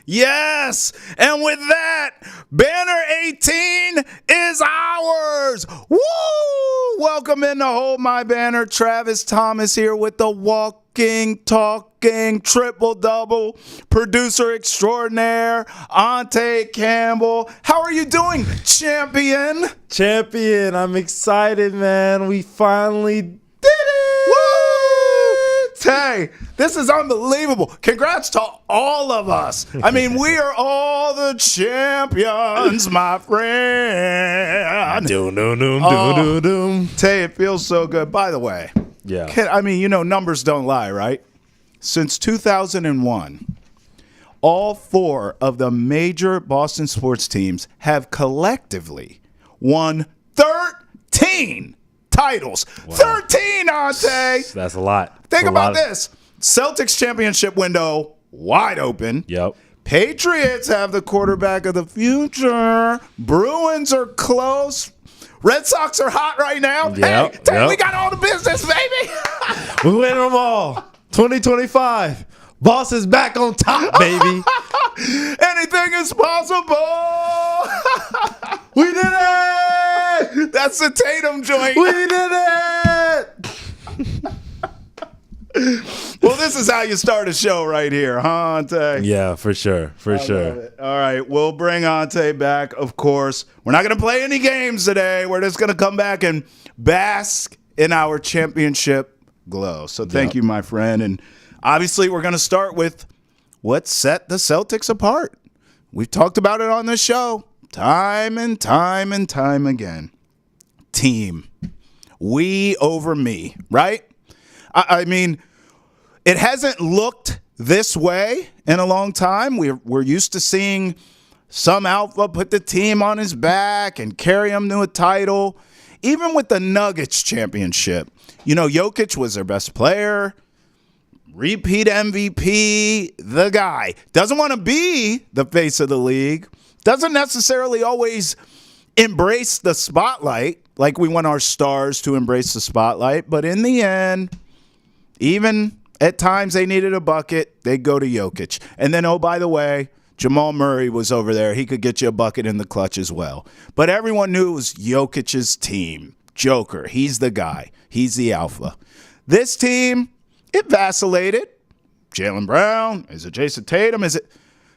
Yes. And with that, banner 18 is ours. Woo! Welcome in to Hold My Banner. Travis Thomas here with the walking, talking, triple-double producer extraordinaire, Ante Campbell. How are you doing, champion? Champion, I'm excited, man. We finally did it. Woo! Hey, this is unbelievable. Congrats to all of us. I mean, we are all the champions, my friend. Tay, it feels so good. By the way, numbers don't lie, right? Since 2001, all four of the major Boston sports teams have collectively won 13 titles. Wow. 13, Ante. That's a lot. Think about this. Celtics championship window wide open. Yep. Patriots have the quarterback of the future. Bruins are close. Red Sox are hot right now. Yep. Hey, we got all the business, baby. We win them all. 2025. Boston's back on top, baby. Anything is possible. We did it. That's the Tatum joint. We did it. Well, this is how you start a show right here, huh, Ante? Yeah, for sure. For sure. All right, we'll bring Ante back, of course. We're not going to play any games today. We're just going to come back and bask in our championship glow. So thank you, my friend. And obviously, we're going to start with what set the Celtics apart. We've talked about it on this show time and time and time again. Team. We over me, right? I mean, it hasn't looked this way in a long time. We're used to seeing some alpha put the team on his back and carry him to a title. Even with the Nuggets championship, Jokic was their best player, repeat MVP, the guy. Doesn't want to be the face of the league. Doesn't necessarily always embrace the spotlight like we want our stars to embrace the spotlight. But in the end, even at times they needed a bucket, they'd go to Jokic. And then, oh, by the way, Jamal Murray was over there. He could get you a bucket in the clutch as well. But everyone knew it was Jokic's team. Joker, he's the guy. He's the alpha. This team, it vacillated. Jaylen Brown, is it Jason Tatum? Is it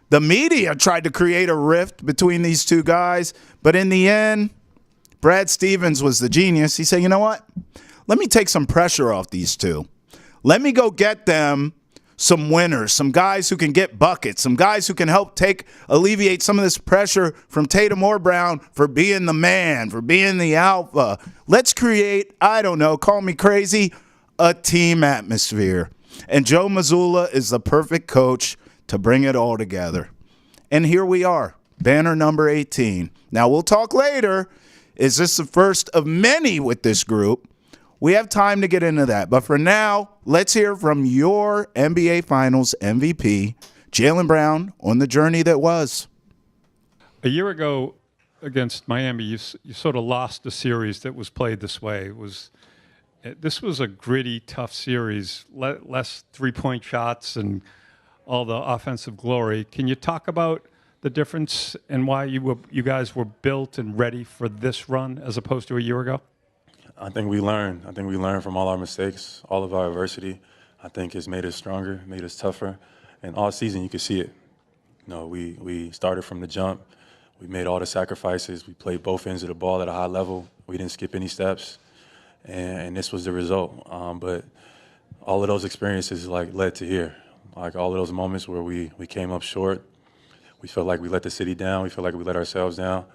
the media tried to create a rift between these two guys? But in the end, Brad Stevens was the genius. He said, you know what? Let me take some pressure off these two. Let me go get them some winners, some guys who can get buckets, some guys who can help alleviate some of this pressure from Tatum or Brown for being the man, for being the alpha. Let's create, I don't know, call me crazy, a team atmosphere. And Joe Mazzulla is the perfect coach to bring it all together. And here we are, banner number 18. Now, we'll talk later. Is this the first of many with this group? We have time to get into that. But for now, let's hear from your NBA Finals MVP, Jaylen Brown, on the journey that was. A year ago against Miami, you sort of lost a series that was played this way. This was a gritty, tough series, less three-point shots and all the offensive glory. Can you talk about the difference and why you guys were built and ready for this run as opposed to a year ago? I think we learned. I think we learned from all our mistakes, all of our adversity. I think it's made us stronger, made us tougher. And all season, you could see it. We started from the jump. We made all the sacrifices. We played both ends of the ball at a high level. We didn't skip any steps. And this was the result. But all of those experiences led to here. All of those moments where we came up short. We felt like we let the city down. We felt like we let ourselves down.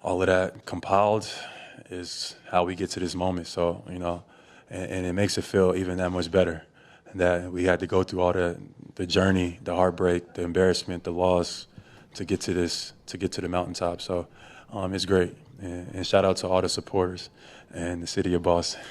All of that compiled is how we get to this moment. So, and it makes it feel even that much better that we had to go through all the journey, the heartbreak, the embarrassment, the loss to get to the mountaintop. So it's great. And shout out to all the supporters and the city of Boston.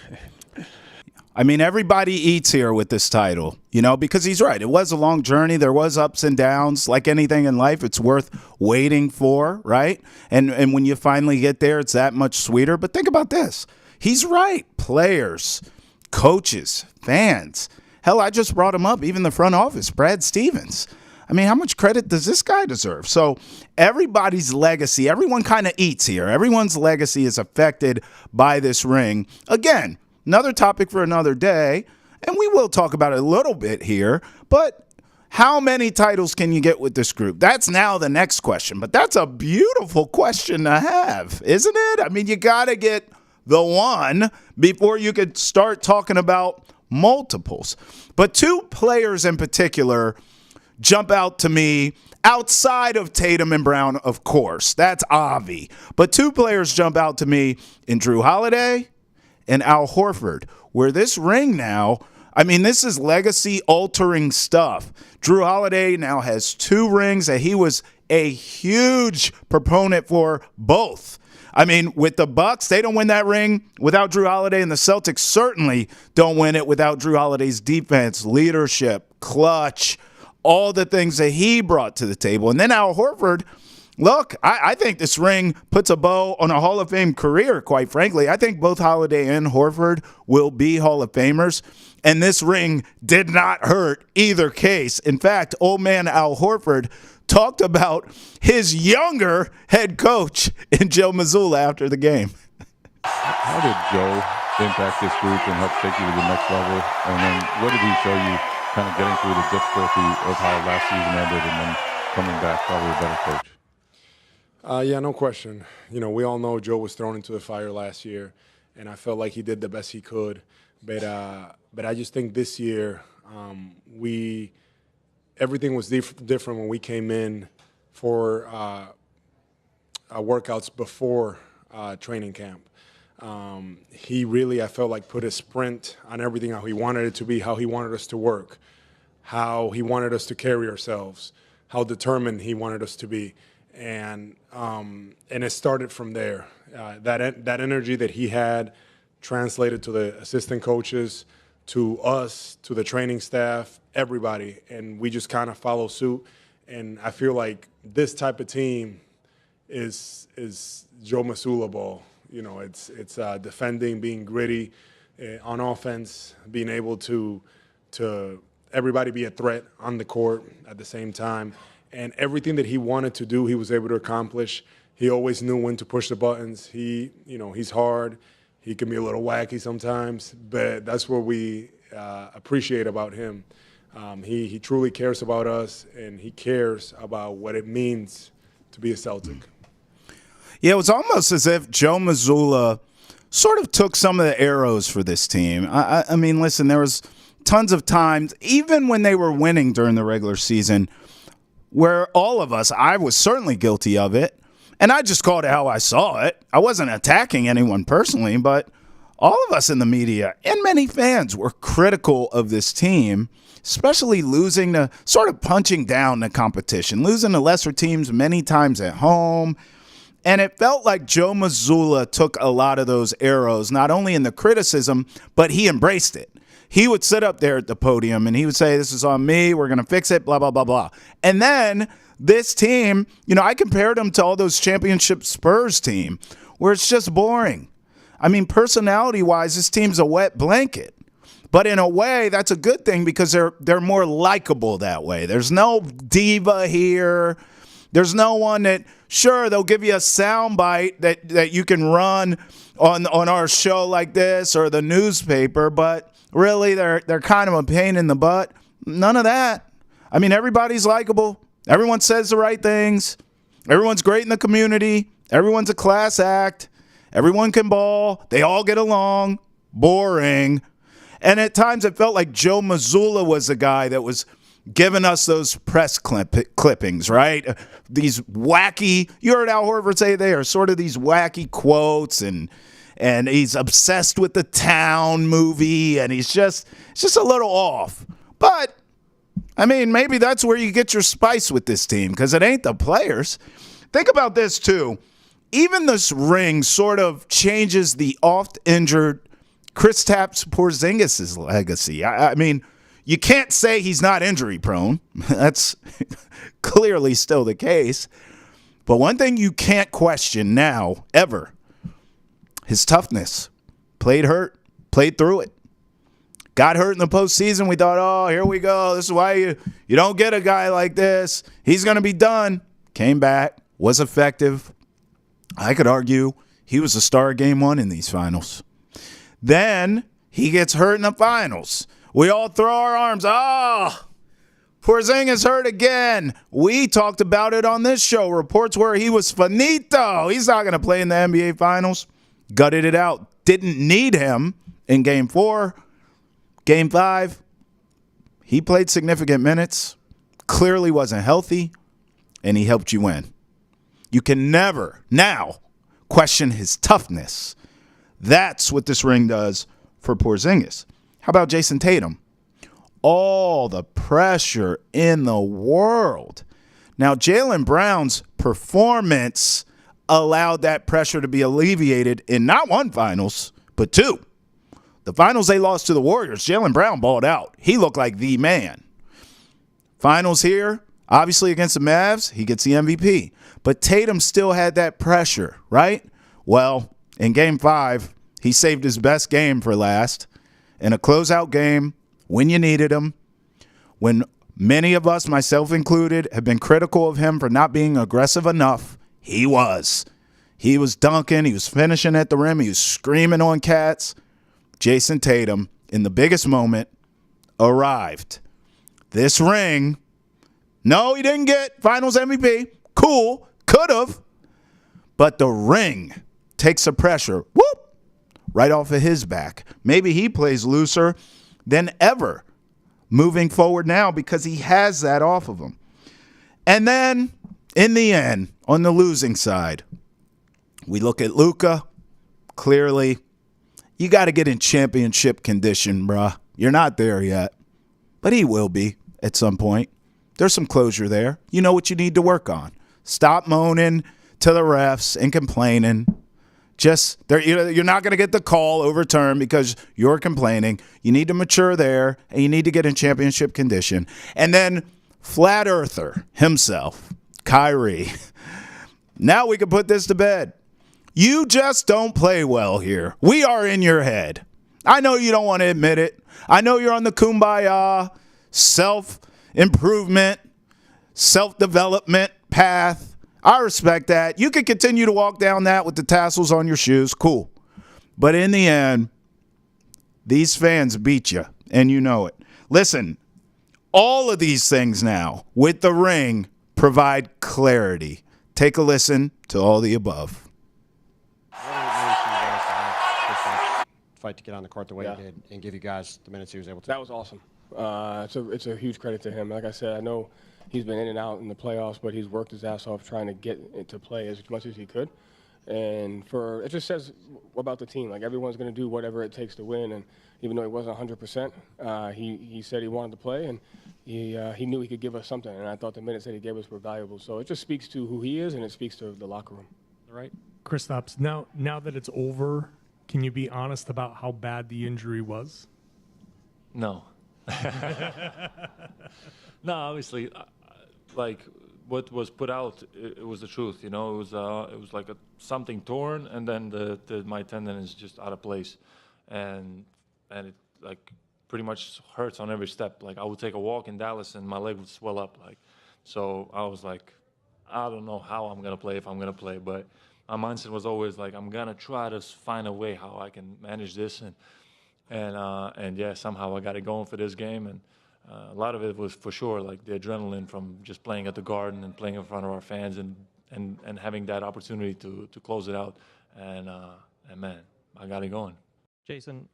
I mean, everybody eats here with this title, because he's right. It was a long journey. There was ups and downs. Like anything in life, it's worth waiting for, right? And when you finally get there, it's that much sweeter. But think about this. He's right. Players, coaches, fans. Hell, I just brought him up, even the front office, Brad Stevens. I mean, how much credit does this guy deserve? So everybody's legacy, everyone kind of eats here. Everyone's legacy is affected by this ring. Again, another topic for another day, and we will talk about it a little bit here, but how many titles can you get with this group? That's now the next question, but that's a beautiful question to have, isn't it? I mean, you got to get the one before you could start talking about multiples. But two players in particular jump out to me outside of Tatum and Brown, of course. That's obvious. But two players jump out to me in Drew Holiday and Al Horford, where this ring now, I mean, this is legacy-altering stuff. Drew Holiday now has 2 rings, and he was a huge proponent for both. I mean, with the Bucks, they don't win that ring without Drew Holiday, and the Celtics certainly don't win it without Drew Holiday's defense, leadership, clutch, all the things that he brought to the table. And then Al Horford, look, I think this ring puts a bow on a Hall of Fame career, quite frankly. I think both Holiday and Horford will be Hall of Famers, and this ring did not hurt either case. In fact, old man Al Horford talked about his younger head coach in Joe Mazzulla after the game. How did Joe impact this group and help take you to the next level? And then what did he show you kind of getting through the difficulty of how last season ended and then coming back probably a better coach? Yeah, no question. You know, we all know Joe was thrown into the fire last year, and I felt like he did the best he could. But I just think this year everything was different when we came in for workouts before training camp. He really, I felt like, put a sprint on everything, how he wanted it to be, how he wanted us to work, how he wanted us to carry ourselves, how determined he wanted us to be. And it started from there. That energy that he had translated to the assistant coaches, to us, to the training staff, everybody, and we just kind of follow suit. And I feel like this type of team is Joe Mazzulla ball. You know, it's defending, being gritty on offense, being able to everybody be a threat on the court at the same time. And everything that he wanted to do, he was able to accomplish. He always knew when to push the buttons. He's hard. He can be a little wacky sometimes, but that's what we appreciate about him. He truly cares about us, and he cares about what it means to be a Celtic. Yeah, it was almost as if Joe Mazzulla sort of took some of the arrows for this team. I mean, listen, there was tons of times, even when they were winning during the regular season, where all of us, I was certainly guilty of it, and I just called it how I saw it. I wasn't attacking anyone personally, but all of us in the media and many fans were critical of this team, especially losing to sort of punching down the competition, losing to lesser teams many times at home. And it felt like Joe Mazzulla took a lot of those arrows, not only in the criticism, but he embraced it. He would sit up there at the podium and he would say, this is on me, we're going to fix it, blah, blah, blah, blah. And then this team, you know, I compared them to all those championship Spurs team where it's just boring. I mean, personality-wise, this team's a wet blanket. But in a way, that's a good thing because they're more likable that way. There's no diva here. There's no one that, sure, they'll give you a soundbite that you can run on our show like this or the newspaper, but really they're kind of a pain in the butt. None of that. I mean, everybody's likable. Everyone says the right things. Everyone's great in the community. Everyone's a class act. Everyone can ball. They all get along. Boring. And at times it felt like Joe Mazzulla was the guy that was giving us those press clippings, right? These wacky, you heard Al Horford say they are sort of these wacky quotes, and he's obsessed with the Town movie, and it's just a little off. But, I mean, maybe that's where you get your spice with this team, because it ain't the players. Think about this, too. Even this ring sort of changes the oft-injured Kristaps Porzingis' legacy. I mean, you can't say he's not injury-prone. That's clearly still the case. But one thing you can't question now, ever, his toughness. Played hurt, played through it. Got hurt in the postseason. We thought, oh, here we go. This is why you don't get a guy like this. He's going to be done. Came back, was effective. I could argue he was the star of game 1 in these finals. Then he gets hurt in the finals. We all throw our arms. Porzingis hurt again. We talked about it on this show. Reports where he was finito. He's not going to play in the NBA Finals. Gutted it out. Didn't need him in Game 4. Game 5, he played significant minutes. Clearly wasn't healthy, and he helped you win. You can never now question his toughness. That's what this ring does for Porzingis. How about Jason Tatum? All the pressure in the world. Now, Jaylen Brown's performance allowed that pressure to be alleviated in not 1 finals, but 2. The finals they lost to the Warriors, Jaylen Brown balled out. He looked like the man. Finals here, obviously against the Mavs, he gets the MVP. But Tatum still had that pressure, right? Well, in Game 5, he saved his best game for last. In a closeout game, when you needed him, when many of us, myself included, have been critical of him for not being aggressive enough, he was. He was dunking. He was finishing at the rim. He was screaming on cats. Jason Tatum, in the biggest moment, arrived. This ring, no, he didn't get Finals MVP. Cool, could have. But the ring takes the pressure, right off of his back. Maybe he plays looser than ever moving forward now because he has that off of him. And then, in the end, on the losing side, we look at Luka. Clearly, you got to get in championship condition, bruh. You're not there yet, but he will be at some point. There's some closure there. You know what you need to work on. Stop moaning to the refs and complaining. You're not going to get the call overturned because you're complaining. You need to mature there, and you need to get in championship condition. And then flat earther himself, Kyrie. Now we can put this to bed. You just don't play well here. We are in your head. I know you don't want to admit it. I know you're on the kumbaya, self-improvement, self-development path. I respect that. You can continue to walk down that with the tassels on your shoes. Cool. But in the end, these fans beat you, and you know it. Listen, all of these things now with the ring provide clarity. Take a listen to all the above. Fight to get on the court the way he did and give you guys the minutes he was able to. That was awesome. It's a huge credit to him. Like I said, I know he's been in and out in the playoffs, but he's worked his ass off trying to get into play as much as he could. And it just says about the team. Like, everyone's going to do whatever it takes to win. And even though he wasn't 100%, he said he wanted to play, and he knew he could give us something. And I thought the minutes that he gave us were valuable. So it just speaks to who he is, and it speaks to the locker room. All right, Kristaps, now that it's over, can you be honest about how bad the injury was? No. No, obviously, like what was put out, it was the truth. You know, it was like something torn, and then my tendon is just out of place, and it like pretty much hurts on every step. Like, I would take a walk in Dallas, and my leg would swell up. Like, so I was like, I don't know how I'm gonna play, if I'm gonna play, but my mindset was always like, I'm gonna try to find a way how I can manage this, and yeah, somehow I got it going for this game, and a lot of it was for sure like the adrenaline from just playing at the Garden and playing in front of our fans, and having that opportunity to close it out, and man, I got it going. Jason,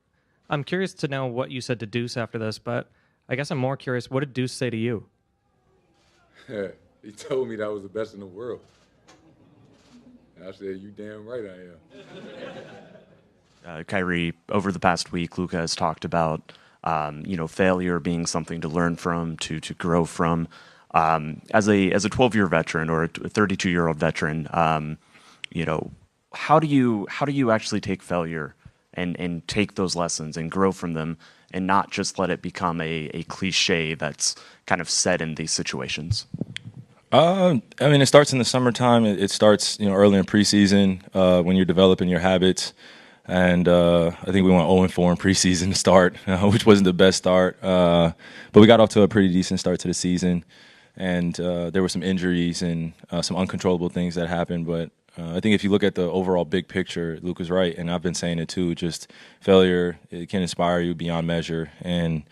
I'm curious to know what you said to Deuce after this, but I guess I'm more curious, what did Deuce say to you? He told me that I was the best in the world. I said, you damn right I am. Kyrie, over the past week, Luka has talked about, failure being something to learn from, to grow from. As a 12-year veteran or a 32-year-old veteran, how do you actually take failure and take those lessons and grow from them, and not just let it become a cliche that's kind of said in these situations? It starts in the summertime. It starts, early in preseason when you're developing your habits. And I think we went 0-4 in preseason to start, which wasn't the best start. But we got off to a pretty decent start to the season. And there were some injuries and some uncontrollable things that happened. But I think if you look at the overall big picture, Luke was right, and I've been saying it too, just failure, it can inspire you beyond measure. And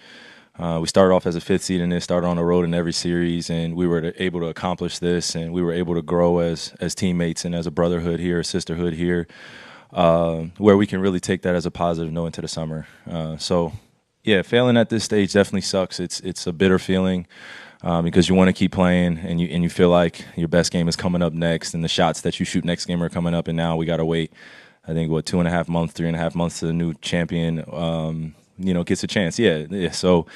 we started off as a 5th seed in this, started on the road in every series, and we were able to accomplish this, and we were able to grow as teammates and as a brotherhood here, a sisterhood here, where we can really take that as a positive note into the summer. So, yeah, failing at this stage definitely sucks. It's a bitter feeling because you want to keep playing, and you feel like your best game is coming up next, and the shots that you shoot next game are coming up, and now we got to wait, I think, 2.5 months, 3.5 months to the new champion gets a chance. Yeah. So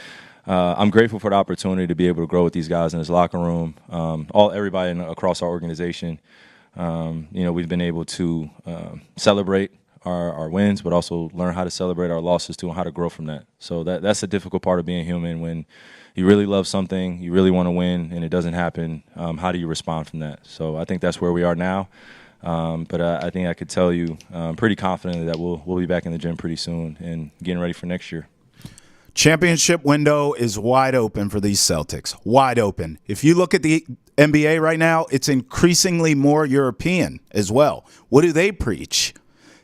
I'm grateful for the opportunity to be able to grow with these guys in this locker room. Everybody across our organization. We've been able to celebrate our wins, but also learn how to celebrate our losses too, and how to grow from that. So that's a difficult part of being human. When you really love something, you really want to win, and it doesn't happen. How do you respond from that? So I think that's where we are now. But I think I could tell you, I'm pretty confident that we'll be back in the gym pretty soon and getting ready for next year. Championship window is wide open for these Celtics. Wide open. If you look at the NBA right now, it's increasingly more European as well. What do they preach?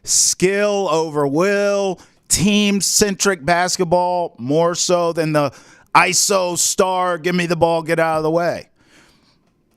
Skill over will, team-centric basketball, more so than the ISO star, give me the ball, get out of the way.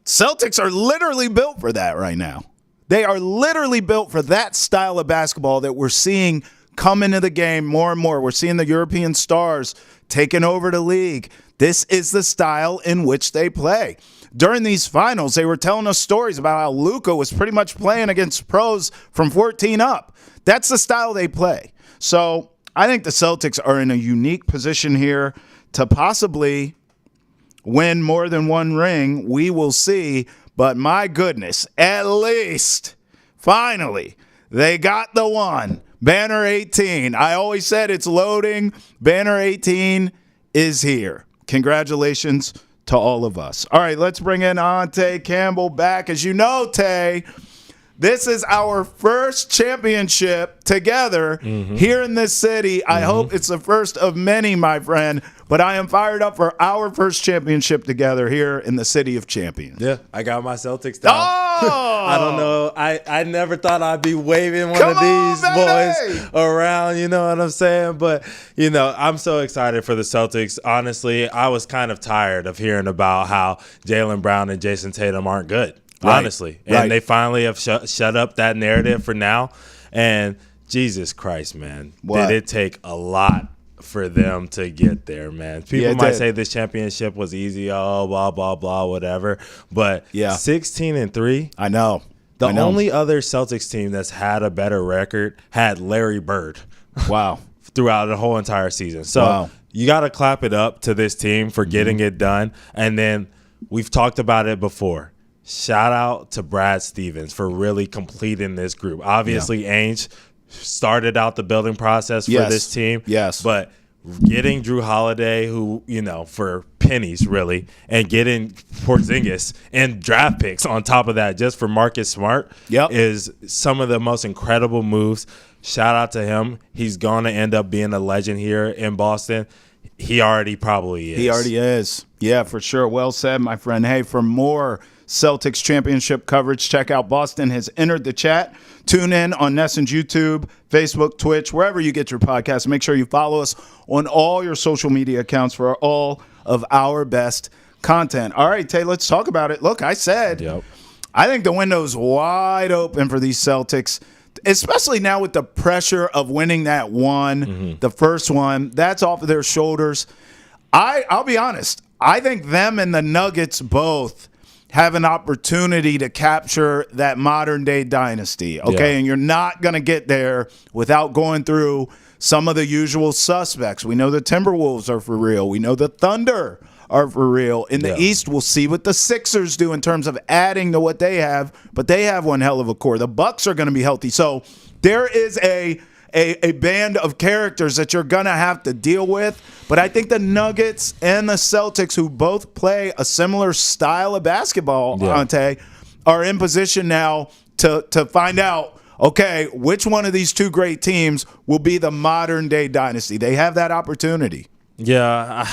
Celtics are literally built for that right now. They are literally built for that style of basketball that we're seeing come into the game more and more. We're seeing the European stars taking over the league. This is the style in which they play. During these finals, they were telling us stories about how Luka was pretty much playing against pros from 14 up. That's the style they play. So I think the Celtics are in a unique position here to possibly win more than one ring. We will see. But my goodness, at least, finally, they got the one. Banner 18. I always said it's loading. Banner 18 is here. Congratulations to all of us. All right, let's bring in Ante Campbell back. As you know, Tay, this is our first championship together here in this city. I hope it's the first of many, my friend. But I am fired up for our first championship together here in the city of champions. Yeah, I got my Celtics down. Oh! I don't know. I never thought I'd be waving one Come of these on, boys around, you know what I'm saying? But, I'm so excited for the Celtics. Honestly, I was kind of tired of hearing about how Jaylen Brown and Jason Tatum aren't good, honestly. And they finally have shut up that narrative for now. And Jesus Christ, man, did it take a lot for them to get there, man. People might say this championship was easy, blah, blah, blah, whatever. But 16-3. I know. The only other Celtics team that's had a better record had Larry Bird. Wow. Throughout the whole entire season. So you got to clap it up to this team for getting it done. And then we've talked about it before. Shout out to Brad Stevens for really completing this group. Obviously, Ainge started out the building process for this team. Yes. But getting Drew Holiday, who, for pennies really, and getting Porzingis and draft picks on top of that just for Marcus Smart is some of the most incredible moves. Shout out to him. He's going to end up being a legend here in Boston. He already probably is. He already is. Yeah, for sure. Well said, my friend. Hey, for more Celtics championship coverage, check out Boston Has Entered the Chat. Tune in on Nesson's YouTube, Facebook, Twitch, wherever you get your podcasts. Make sure you follow us on all your social media accounts for all of our best content. All right, Tay, let's talk about it. Look, I said, I think the window's wide open for these Celtics, especially now with the pressure of winning that one, the first one. That's off of their shoulders. I'll be honest. I think them and the Nuggets both have an opportunity to capture that modern-day dynasty, okay? And you're not going to get there without going through some of the usual suspects. We know the Timberwolves are for real. We know the Thunder are for real. In the East, we'll see what the Sixers do in terms of adding to what they have, but they have one hell of a core. The Bucks are going to be healthy. So there is a band of characters that you're going to have to deal with. But I think the Nuggets and the Celtics, who both play a similar style of basketball, Ante, are in position now to find out, okay, which one of these two great teams will be the modern day dynasty? They have that opportunity. Yeah,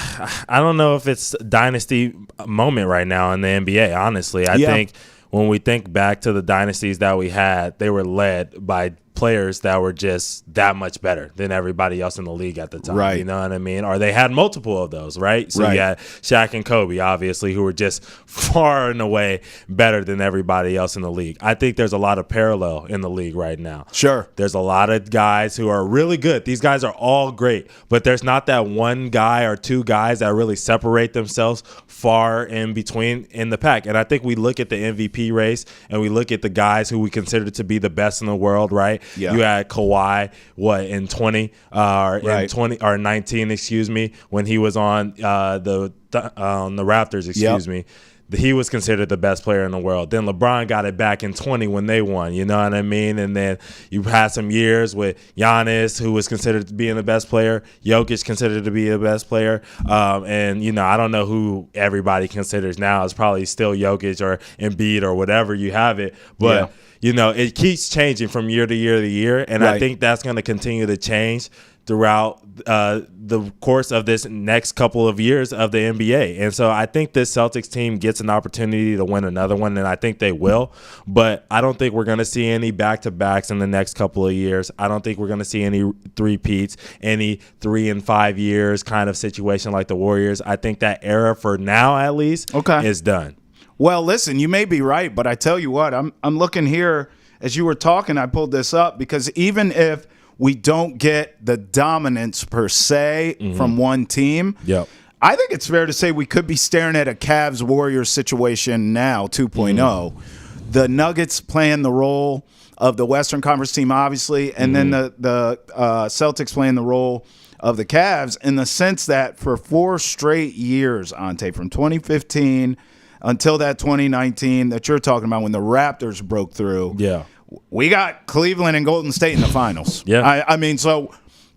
I don't know if it's dynasty moment right now in the NBA, honestly. I think when we think back to the dynasties that we had, they were led by players that were just that much better than everybody else in the league at the time. Right. You know what I mean? Or they had multiple of those, right? So you had Shaq and Kobe, obviously, who were just far and away better than everybody else in the league. I think there's a lot of parallel in the league right now. Sure. There's a lot of guys who are really good. These guys are all great, but there's not that one guy or two guys that really separate themselves far in between in the pack. And I think we look at the MVP race and we look at the guys who we consider to be the best in the world, right? Yeah. You had Kawhi, in 20 in 20 or 19, excuse me, when he was on the Raptors, excuse me. He was considered the best player in the world. Then LeBron got it back in 20 when they won, you know what I mean? And then you had some years with Giannis, who was considered to be the best player, Jokic considered to be the best player. And, you know, I don't know who everybody considers now. It's probably still Jokic or Embiid or whatever you have it. But, you know, it keeps changing from year to year to year. And I think that's going to continue to change throughout the course of this next couple of years of the NBA. And so I think this Celtics team gets an opportunity to win another one, and I think they will. But I don't think we're going to see any back-to-backs in the next couple of years. I don't think we're going to see any three-peats, any 3 and 5 years kind of situation like the Warriors. I think that era, for now at least, is done. Well, listen, you may be right, but I tell you what, I'm looking here as you were talking. I pulled this up because even if we don't get the dominance per se from one team, I think it's fair to say we could be staring at a Cavs-Warriors situation now, 2.0. The Nuggets playing the role of the Western Conference team, obviously, and then the Celtics playing the role of the Cavs, in the sense that for 4 straight years, Ante, from 2015 until that 2019 that you're talking about when the Raptors broke through, we got Cleveland and Golden State in the finals. I mean, so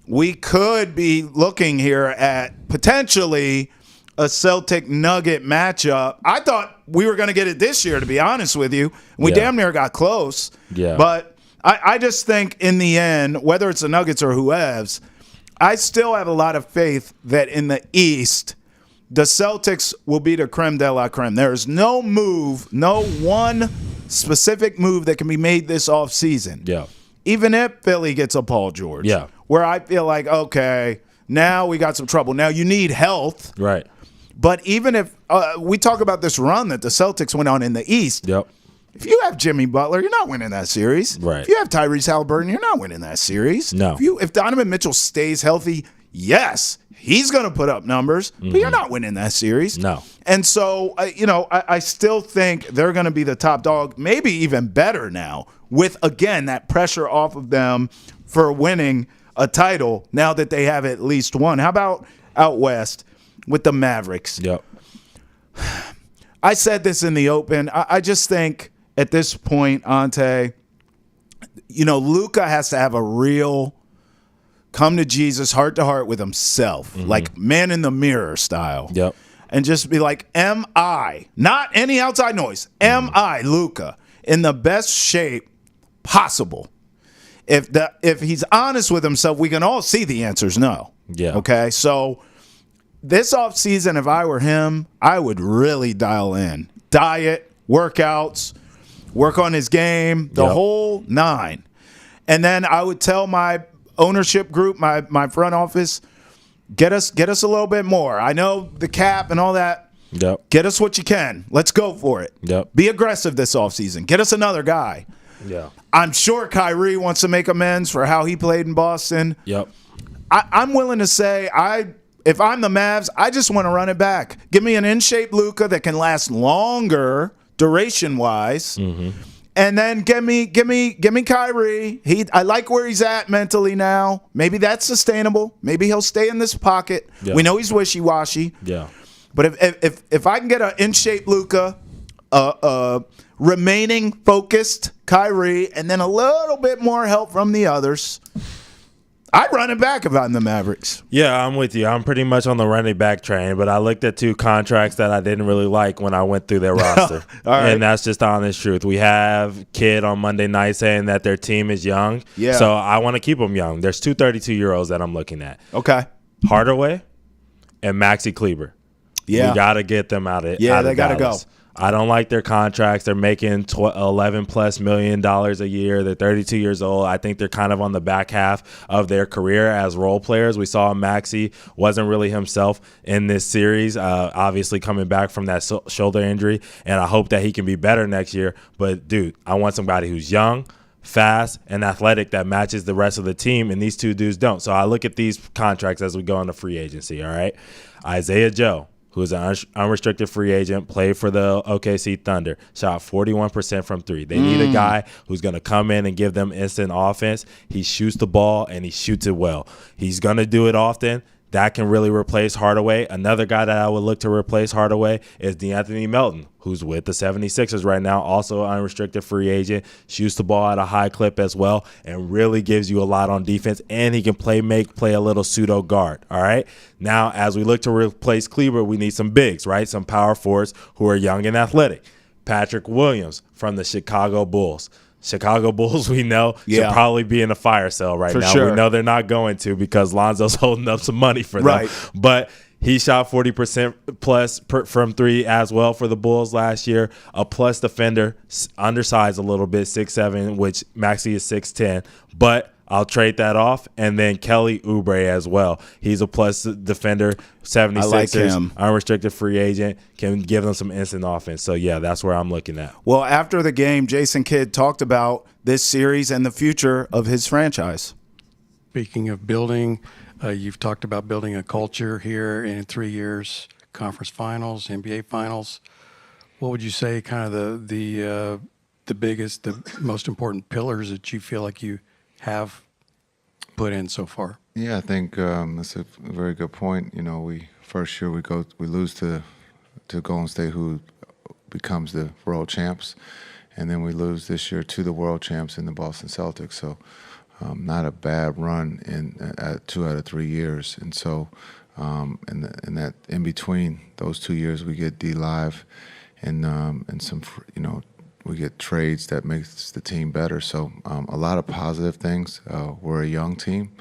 we could be looking here at potentially a Celtic-Nugget matchup. I thought we were going to get it this year, to be honest with you. We damn near got close. But I just think in the end, whether it's the Nuggets or whoever's, I still have a lot of faith that in the East, the Celtics will be the creme de la creme. There is no move, no one specific move that can be made this offseason. Even if Philly gets a Paul George. Where I feel like, okay, now we got some trouble. Now you need health. But even if we talk about this run that the Celtics went on in the East, if you have Jimmy Butler, you're not winning that series. If you have Tyrese Halliburton, you're not winning that series. If Donovan Mitchell stays healthy, yes, he's going to put up numbers, but you're not winning that series. And so, I still think they're going to be the top dog, maybe even better now, with, again, that pressure off of them for winning a title now that they have at least one. How about out west with the Mavericks? I said this in the open. I just think at this point, Ante, Luka has to have a real come to Jesus heart to heart with himself, like man in the mirror style. And just be like, am I, not any outside noise, am I, Luka, in the best shape possible? If he's honest with himself, we can all see the answer's no. Okay, so this offseason, if I were him, I would really dial in. Diet, workouts, work on his game, the whole 9. And then I would tell my ownership group, my front office, get us a little bit more. I know the cap and all that. Get us what you can. Let's go for it. Be aggressive this offseason. Get us another guy. I'm sure Kyrie wants to make amends for how he played in Boston. I'm willing to say, if I'm the Mavs, I just want to run it back. Give me an in-shape Luka that can last longer duration-wise. And then give me Kyrie. I like where he's at mentally now. Maybe that's sustainable. Maybe he'll stay in this pocket. We know he's wishy-washy. But if I can get an in-shape Luka, remaining focused Kyrie, and then a little bit more help from the others, I run it back if I'm the Mavericks. Yeah, I'm with you. I'm pretty much on the running back train, but I looked at 2 contracts that I didn't really like when I went through their roster. right. And that's just the honest truth. We have Kid on Monday night saying that their team is young. Yeah. So I want to keep them young. There's 2 32-year-olds that I'm looking at. Okay. Hardaway and Maxi Kleber. Yeah. We got to get them out of they got to go. I don't like their contracts. They're making $11+ million a year. They're 32 years old. I think they're kind of on the back half of their career as role players. We saw Maxey wasn't really himself in this series, obviously coming back from that shoulder injury, and I hope that he can be better next year. But, dude, I want somebody who's young, fast, and athletic that matches the rest of the team, and these 2 dudes don't. So I look at these contracts as we go into free agency, all right? Isaiah Joe, who's an unrestricted free agent, played for the OKC Thunder, shot 41% from 3. They need a guy who's going to come in and give them instant offense. He shoots the ball, and he shoots it well. He's going to do it often. That can really replace Hardaway. Another guy that I would look to replace Hardaway is DeAnthony Melton, who's with the 76ers right now, also an unrestricted free agent, shoots the ball at a high clip as well, and really gives you a lot on defense, and he can play a little pseudo guard, all right? Now, as we look to replace Kleber, we need some bigs, right? Some power forwards who are young and athletic. Patrick Williams from the Chicago Bulls. Chicago Bulls, we know, should probably be in a fire sale right now. Sure. We know they're not going to because Lonzo's holding up some money for them. Right. But he shot 40% plus from 3 as well for the Bulls last year. A plus defender, undersized a little bit, 6'7", which Maxey is 6'10". But I'll trade that off. And then Kelly Oubre as well. He's a plus defender, 76ers, I like him. unrestricted free agent, can give them some instant offense. So, yeah, that's where I'm looking at. Well, after the game, Jason Kidd talked about this series and the future of his franchise. Speaking of building, you've talked about building a culture here in 3 years, conference finals, NBA finals. What would you say kind of the biggest, the most important pillars that you feel like you have put in so far? Yeah, I think that's a very good point. You know, first year we lose to Golden State, who becomes the world champs, and then we lose this year to the world champs in the Boston Celtics. So not a bad run in 2 out of 3 years. And so in between those 2 years, we get D-Live and some, we get trades that makes the team better. So a lot of positive things. We're a young team,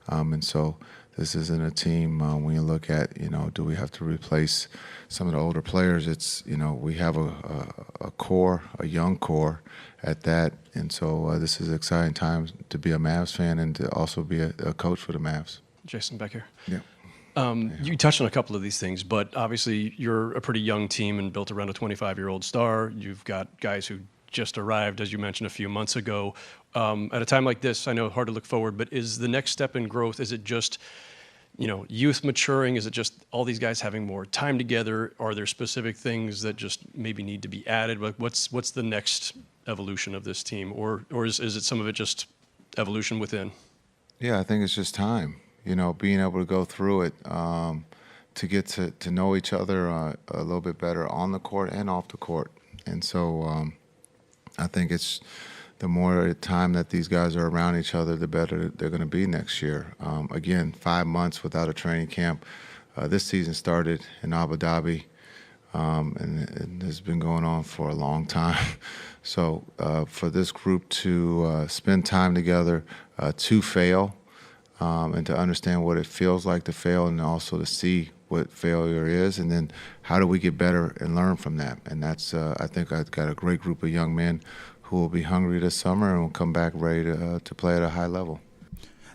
and so this isn't a team when you look at, do we have to replace some of the older players? It's, we have a core, a young core at that, and so this is an exciting time to be a Mavs fan and to also be a coach for the Mavs. Jason Becker. Yeah. You touched on a couple of these things, but obviously you're a pretty young team and built around a 25-year-old star. You've got guys who just arrived, as you mentioned, a few months ago. At a time like this, I know hard to look forward, but is the next step in growth, is it just, youth maturing? Is it just all these guys having more time together? Are there specific things that just maybe need to be added? Like what's the next evolution of this team? Or is it some of it just evolution within? Yeah, I think it's just time. Being able to go through it to get to know each other a little bit better on the court and off the court. And so I think it's the more time that these guys are around each other, the better they're going to be next year. Again, 5 months without a training camp. This season started in Abu Dhabi, and it's been going on for a long time. So for this group to spend time together, to fail, and to understand what it feels like to fail, and also to see what failure is, and then how do we get better and learn from that. And that's, I think I've got a great group of young men who will be hungry this summer and will come back ready to play at a high level.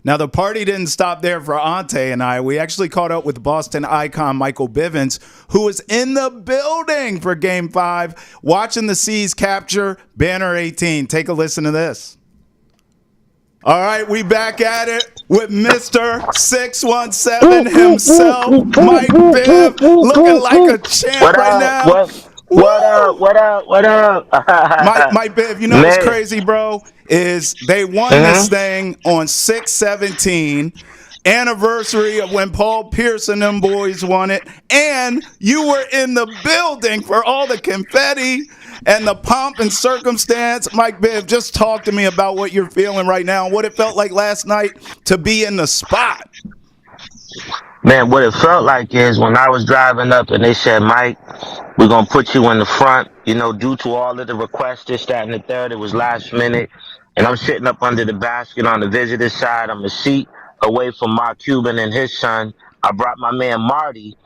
Now, the party didn't stop there for Ante and I. We actually caught up with Boston icon Michael Bivins, who was in the building for Game 5, watching the C's capture Banner 18. Take a listen to this. All right, we back at it with Mr. 617 himself, Mike Biv, looking like a champ right now. What up? Mike Biv, what's crazy, bro, is they won this thing on 6/17, anniversary of when Paul Pierce and them boys won it, and you were in the building for all the confetti and the pomp and circumstance. Mike Biv, just talk to me about what you're feeling right now and what it felt like last night to be in the spot. Man, what it felt like is when I was driving up and they said, Mike, we're going to put you in the front, due to all of the requests, this, that, and the third. It was last minute. And I'm sitting up under the basket on the visitor side. I'm a seat away from Mark Cuban and his son. I brought my man Marty,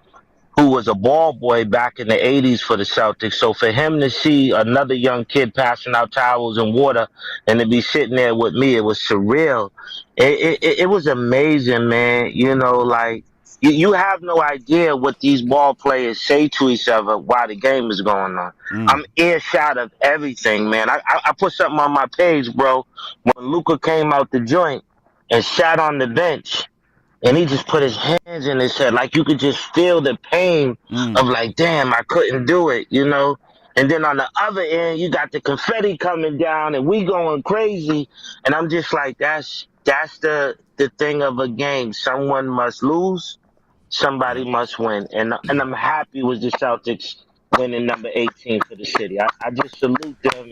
who was a ball boy back in the 80s for the Celtics. So for him to see another young kid passing out towels and water and to be sitting there with me, it was surreal. It was amazing, man. You have no idea what these ball players say to each other while the game is going on. I'm earshot of everything, man. I put something on my page, bro. When Luka came out the joint and sat on the bench, and he just put his hands in his head, like you could just feel the pain of like, damn, I couldn't do it, And then on the other end, you got the confetti coming down, and we going crazy. And I'm just like, that's the thing of a game. Someone must lose, somebody must win, and I'm happy with the Celtics winning number 18 for the city. I just salute them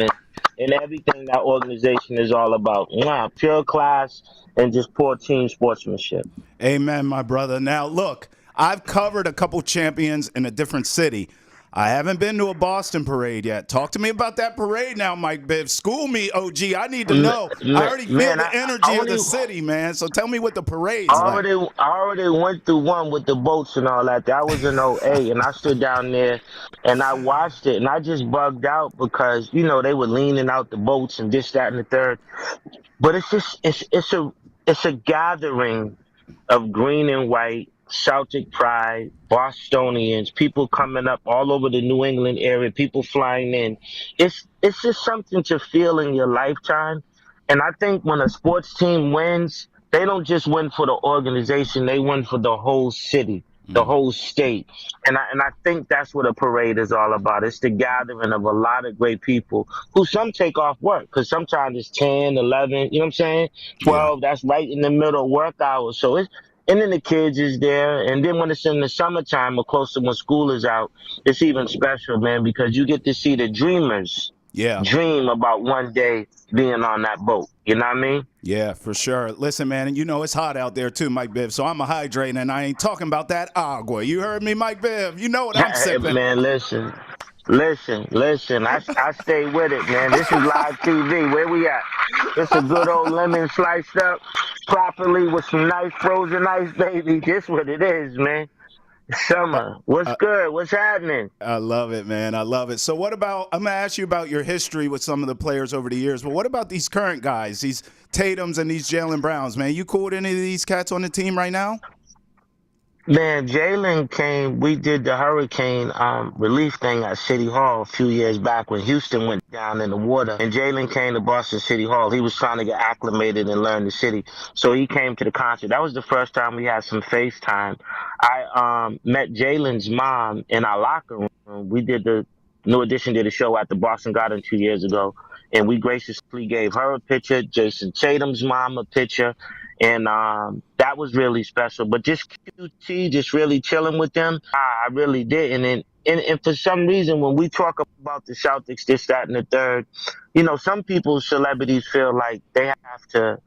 and everything that organization is all about. Wow, pure class and just poor team sportsmanship. Amen, my brother. Now, look, I've covered a couple champions in a different city. I haven't been to a Boston parade yet. Talk to me about that parade now, Mike Biv. School me, OG. I need to know. I already feel the energy of the city, man. So tell me what the parade's like. I already went through one with the boats and all that. That was in '08, and I stood down there and I watched it, and I just bugged out because they were leaning out the boats and this, that, and the third. But it's a gathering of green and white, Celtic pride, Bostonians, people coming up all over the New England area, people flying in. It's just something to feel in your lifetime. And I think when a sports team wins, they don't just win for the organization, they win for the whole city, the whole state. And I think that's what a parade is all about. It's the gathering of a lot of great people who some take off work because sometimes it's 10, 11, you know what I'm saying? 12, that's right in the middle of work hours. So and then the kids is there. And then when it's in the summertime or close to when school is out, it's even special, man, because you get to see the dreamers dream about one day being on that boat. You know what I mean? Yeah, for sure. Listen, man, and it's hot out there too, Mike Biv. So I'm a hydrating, and I ain't talking about that agua. You heard me, Mike Biv? You know what I'm sipping. Man, listen. I stay with it, man. This is live TV. Where we at? It's a good old lemon sliced up properly with some nice frozen ice, baby. This what it is, man. Summer. What's good? What's happening? I love it, man. I love it. So what about, I'm going to ask you about your history with some of the players over the years, but what about these current guys, these Tatums and these Jaylen Browns, man? You cool with any of these cats on the team right now? Man, Jaylen came, we did the hurricane relief thing at City Hall a few years back when Houston went down in the water. And Jaylen came to Boston City Hall. He was trying to get acclimated and learn the city. So he came to the concert. That was the first time we had some FaceTime. I met Jaylen's mom in our locker room. We did the New Edition did a show at the Boston Garden 2 years ago. And we graciously gave her a picture, Jason Tatum's mom a picture. And that was really special. But just QT, just really chilling with them, I really didn't. And for some reason, when we talk about the Celtics, this, that, and the third, some people, celebrities, feel like they have to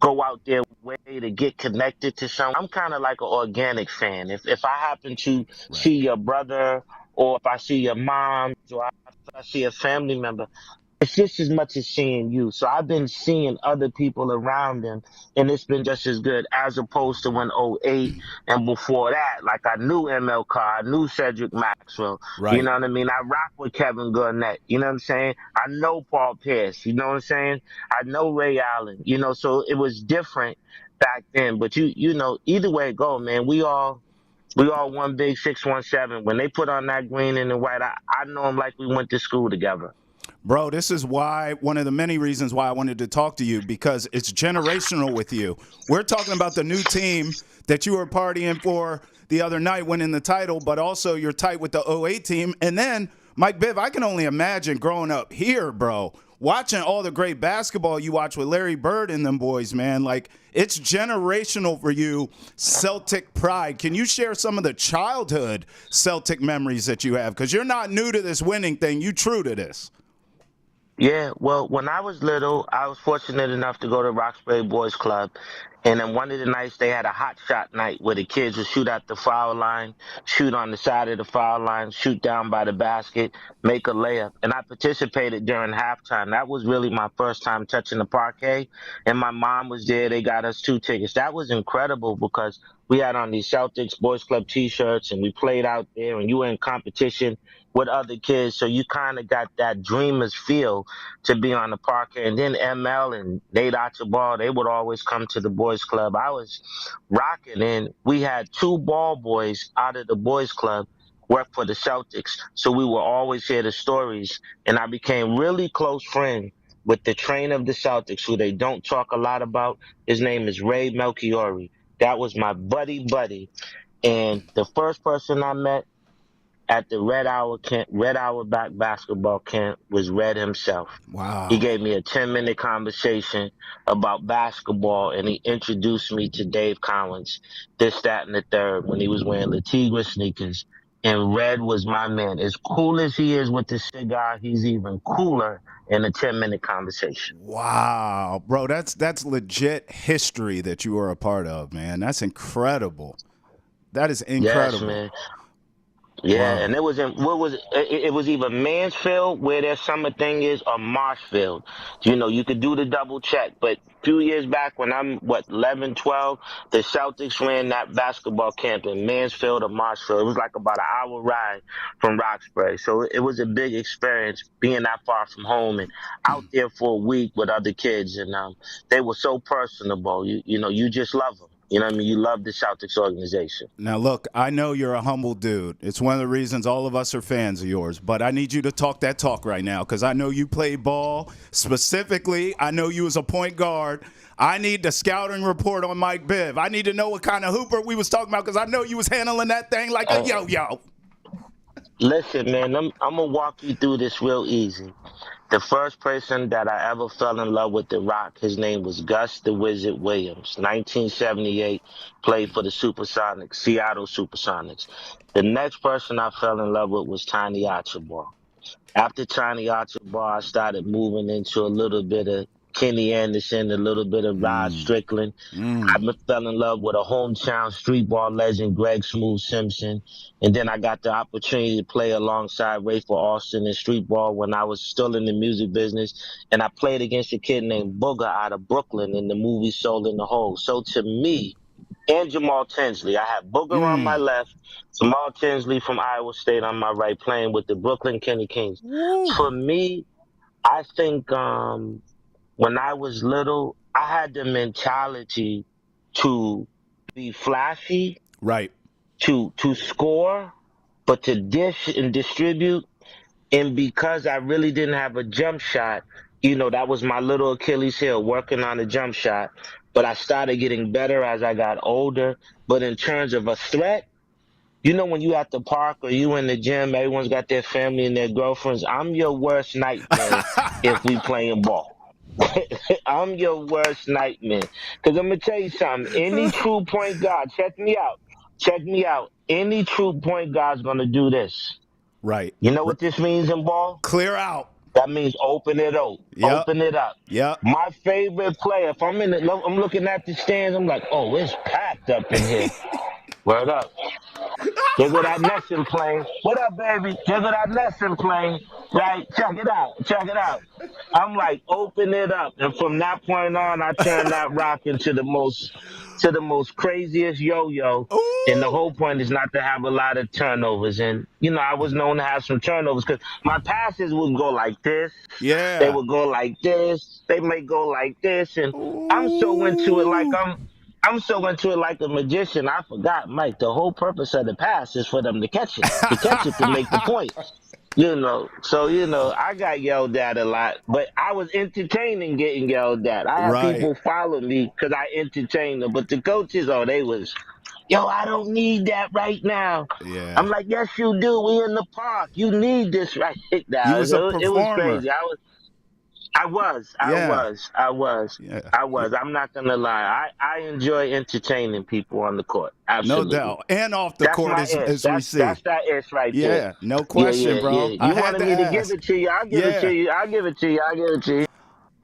go out their way to get connected to someone. I'm kind of like an organic fan. If I happen to see your brother, or if I see your mom, or if I see a family member, it's just as much as seeing you. So I've been seeing other people around them, and it's been just as good as opposed to when '08 and before that. Like I knew ML Carr, I knew Cedric Maxwell. Right. You know what I mean? I rock with Kevin Garnett. You know what I'm saying? I know Paul Pierce. You know what I'm saying? I know Ray Allen. So it was different back then. But either way it go, man, we all one big 617. When they put on that green and the white, I know them like we went to school together. Bro, this is why, one of the many reasons why I wanted to talk to you, because it's generational with you. We're talking about the new team that you were partying for the other night, winning the title, but also you're tight with the '08 team. And then, Mike Biv, I can only imagine growing up here, bro, watching all the great basketball you watch with Larry Bird and them boys, man. Like, it's generational for you, Celtic pride. Can you share some of the childhood Celtic memories that you have? Because you're not new to this winning thing. You true to this. Yeah, well, when I was little, I was fortunate enough to go to Roxbury Boys Club. And then one of the nights they had a hot shot night where the kids would shoot at the foul line, shoot on the side of the foul line, shoot down by the basket, make a layup. And I participated during halftime. That was really my first time touching the parquet. And my mom was there. They got us 2 tickets. That was incredible because we had on these Celtics Boys Club t-shirts and we played out there and you were in competition with other kids. So you kind of got that dreamer's feel to be on the parquet. And then ML and Nate Archibald, they would always come to the boys club. I was rocking, and we had 2 ball boys out of the boys club work for the Celtics. So we would always hear the stories, and I became really close friend with the trainer of the Celtics, who they don't talk a lot about. His name is Ray Melchiori. That was my buddy. And the first person I met at the Red Hour back basketball camp was Red himself. Wow. He gave me a 10-minute conversation about basketball, and he introduced me to Dave Collins, this, that, and the third, when he was wearing Latigra sneakers. And Red was my man. As cool as he is with the cigar, he's even cooler in a 10-minute conversation. Wow, bro, that's legit history that you were a part of, man. That's incredible. That is incredible. Yes, man. Yeah, Wow. and it was it was either Mansfield, where their summer thing is, or Marshfield. You know, you could do the double check, but a few years back when I'm 11, 12, the Celtics ran that basketball camp in Mansfield or Marshfield. It was like about an hour ride from Roxbury. So it was a big experience being that far from home and out there for a week with other kids, and they were so personable. You know, you just love them. You know what I mean? You love the Celtics organization. Now, look, I know you're a humble dude. It's one of the reasons all of us are fans of yours. But I need you to talk that talk right now because I know you play ball. Specifically, I know you as a point guard. I need the scouting report on Mike Biv. I need to know what kind of hooper we was talking about because I know you was handling that thing like a yo-yo. Listen, man, I'm going to walk you through this real easy. The first person that I ever fell in love with the Rock, his name was Gus the Wizard Williams. 1978, played for the Supersonics, Seattle Supersonics. The next person I fell in love with was Tiny Archibald. After Tiny Archibald, I started moving into a little bit of Kenny Anderson, a little bit of Rod Strickland. I fell in love with a hometown street ball legend, Greg Smooth Simpson. And then I got the opportunity to play alongside Rayford Austin in street ball when I was still in the music business. And I played against a kid named Booger out of Brooklyn in the movie Soul in the Hole. So to me, and Jamal Tinsley, I had Booger on my left, Jamal Tinsley from Iowa State on my right, playing with the Brooklyn Kenny Kings. For me, I think when I was little, I had the mentality to be flashy, right? To score, but to dish and distribute. And because I really didn't have a jump shot, you know, that was my little Achilles heel, working on a jump shot. But I started getting better as I got older. But in terms of a threat, you know, when you at the park or you in the gym, everyone's got their family and their girlfriends. I'm your worst nightmare if we playing ball. I'm your worst nightmare. Because I'm going to tell you something. Any true point guard, check me out. Any true point guard's going to do this. Right. You know what this means in ball? Clear out. That means open it up. Yep. Open it up. Yep. My favorite player, if I'm looking at the stands, I'm like, oh, it's packed up in here. Word up. There go that lesson plane. What up, baby? There go that lesson plane. Right? Check it out. I'm like, open it up. And from that point on, I turned that rock into the most craziest yo-yo. And the whole point is not to have a lot of turnovers. And, you know, I was known to have some turnovers because my passes would go like this. Yeah. They would go like this. They may go like this. And I'm so into it like a magician. I forgot, Mike, the whole purpose of the pass is for them to catch it. To catch it to make the point. You know, so, you know, I got yelled at a lot, but I was entertaining getting yelled at. I had people follow me because I entertained them. But the coaches, they was, yo, I don't need that right now. Yeah. I'm like, yes, you do. We in the park. You need this right now. You was a performer. It was crazy. I was. Yeah. I'm not gonna lie. I enjoy entertaining people on the court. No Absolutely. doubt. And off the That's court my ish. as we That's see. that ish right there. Yeah, no Yeah, question, bro. I You had wanted to me to give ask. it to you. I'll give it to Yeah. you. I'll give it to you. I'll give it to you.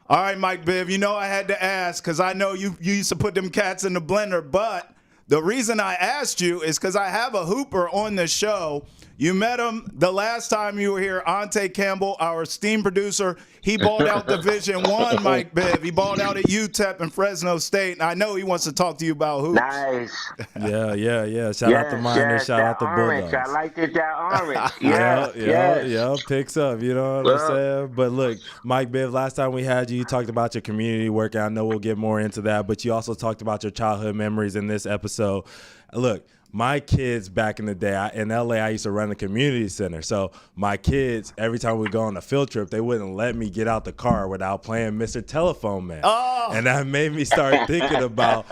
All right, Mike Biv, you know I had to ask because I know you used to put them cats in the blender, but the reason I asked you is because I have a hooper on the show. You met him the last time you were here, Ante Campbell, our esteemed producer. He balled out Division I, Mike Biv. He balled out at UTEP and Fresno State, and I know he wants to talk to you about hoops. Nice. Yeah. Shout out to Miners. Shout out to orange. Bulldogs. I liked it, that orange. Yeah. Picks up. You know what I'm saying? But look, Mike Biv, last time we had you, you talked about your community work. I know we'll get more into that, but you also talked about your childhood memories in this episode. Look, my kids back in the day, in LA, I used to run a community center. So my kids, every time we go on a field trip, they wouldn't let me get out the car without playing Mr. Telephone Man. Oh. And that made me start thinking about,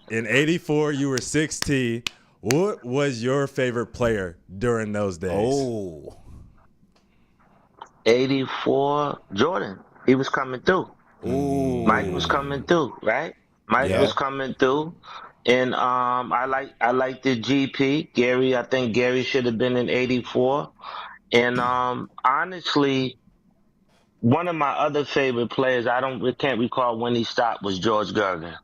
in 84, you were 16. What was your favorite player during those days? Oh. 84, Jordan. He was coming through. Ooh. Mike was coming through, right? Mike was coming through. And I like the GP. Gary, I think Gary should have been in 84. And honestly, one of my other favorite players, can't recall when he stopped, was George Gervin.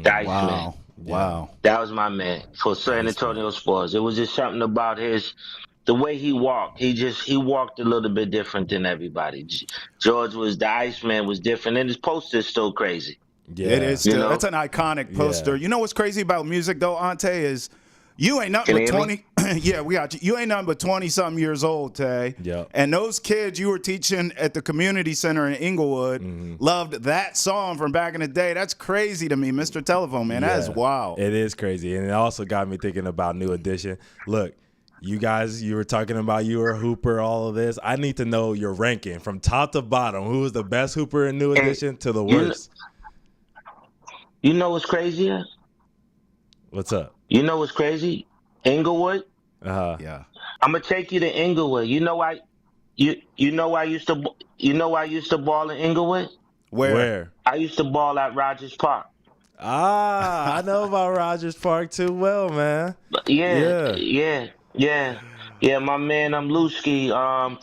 The Iceman. Wow. That was my man for San Antonio Spurs. It was just something about the way he walked. He walked a little bit different than everybody. George the Iceman was different, and his poster is still crazy. Yeah. It is still. That's an iconic poster. You know what's crazy about music though, Ante, is you ain't nothing but 20. Yeah, we got you. You ain't nothing but 20-something years old, Tay. Yeah. And those kids you were teaching at the community center in Inglewood loved that song from back in the day. That's crazy to me, Mr. Telephone Man. That is wild. It is crazy, and it also got me thinking about New Edition. Look, you guys, you were talking about you were a hooper, all of this. I need to know your ranking from top to bottom. Who was the best hooper in New Edition to the worst? You know what's crazier? What's up? You know what's crazy? Inglewood. Yeah. I'm gonna take you to Inglewood. You know why? You know why I used to ball in Inglewood? Where? I used to ball at Rogers Park. I know about Rogers Park too well, man. Yeah. My man, Lusky,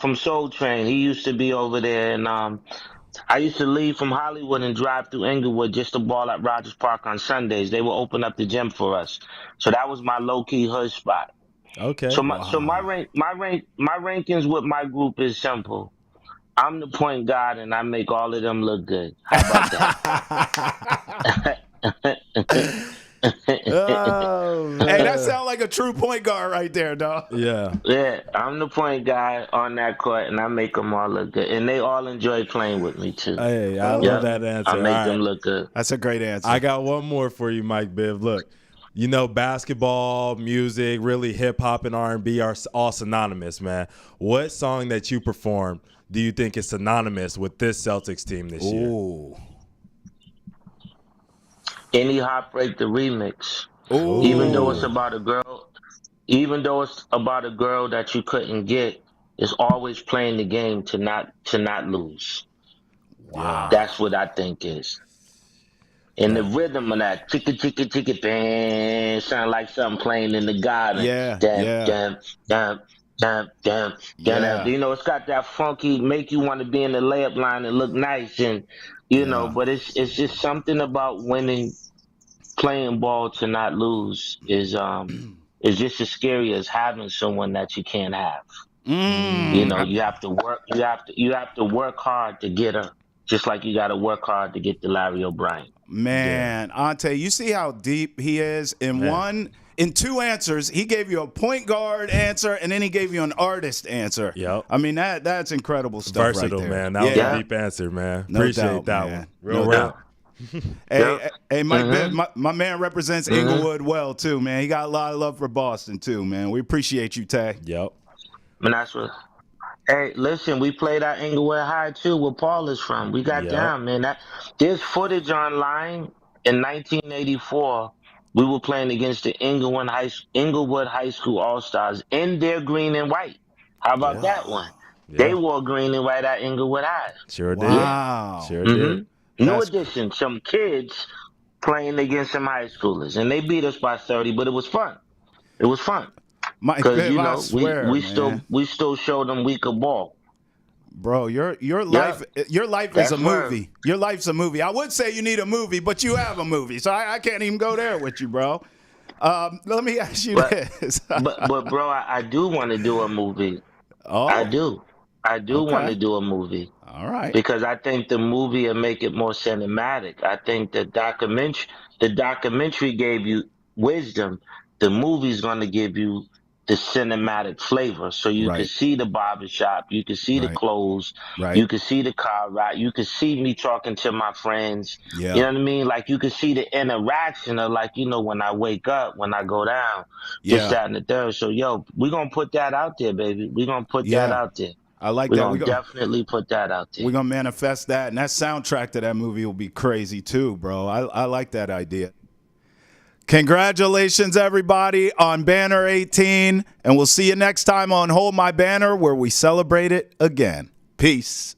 from Soul Train. He used to be over there, and I used to leave from Hollywood and drive through Inglewood just to ball at Rogers Park on Sundays. They would open up the gym for us, so that was my low key hood spot. Okay. So my rankings with my group is simple. I'm the point guard, and I make all of them look good. How about that? Oh, man. Hey, that sounds like a true point guard right there, dog. Yeah. Yeah, I'm the point guy on that court, and I make them all look good. And they all enjoy playing with me, too. Hey, I love that answer. I make them look good. That's a great answer. I got one more for you, Mike Biv. Look, you know, basketball, music, really hip-hop and R&B are all synonymous, man. What song that you performed do you think is synonymous with this Celtics team this year? Any Heartbreak, the remix. Ooh. Even though it's about a girl that you couldn't get, it's always playing the game to not lose. Wow. That's what I think is. And the rhythm of that chicka chicka chicka bang sound like something playing in the garden. Damn. You know, it's got that funky, make you want to be in the layup line and look nice, and you know, but it's just something about winning, playing ball to not lose is just as scary as having someone that you can't have. You know, you have to work. You have to work hard to get her, just like you got to work hard to get the Larry O'Brien. Man, Ante, you see how deep he is in two answers. He gave you a point guard answer, and then he gave you an artist answer. Yep. I mean, that's incredible stuff. Versatile, right there. man. That was a deep answer, man. No Appreciate doubt, that man. one. Real rap. Hey, Mike Biv, my man represents Inglewood well, too, man. He got a lot of love for Boston, too, man. We appreciate you, Tay. Yep. And that's what. Hey, listen, we played at Inglewood High, too, where Paul is from. We got down, man. There's footage online in 1984. We were playing against the Inglewood High School All-Stars in their green and white. How about that one? They wore green and white at Inglewood High. Sure did. Wow. Sure did. New addition, some kids playing against some high schoolers, and they beat us by 30, but it was fun. It was fun. Because, you know, we still show them we could ball. Bro, your life is a movie. Your life's a movie. I would say you need a movie, but you have a movie, so I can't even go there with you, bro. Let me ask you this. but bro, I do want to do a movie. Oh, I do want to do a movie. All right. Because I think the movie will make it more cinematic. I think the documentary gave you wisdom. The movie's going to give you the cinematic flavor. So you can see the barbershop, you can see the clothes, you can see the car ride, you can see me talking to my friends. Yeah. You know what I mean? Like you can see the interaction of, like, you know, when I wake up, when I go down, this, that, and the third. So yo, we're gonna put that out there, baby. We're gonna put that out there. I like we're that. Gonna definitely put that out there. We're gonna manifest that, and that soundtrack to that movie will be crazy too, bro. I like that idea. Congratulations, everybody, on Banner 18, and we'll see you next time on Hold My Banner, where we celebrate it again. Peace.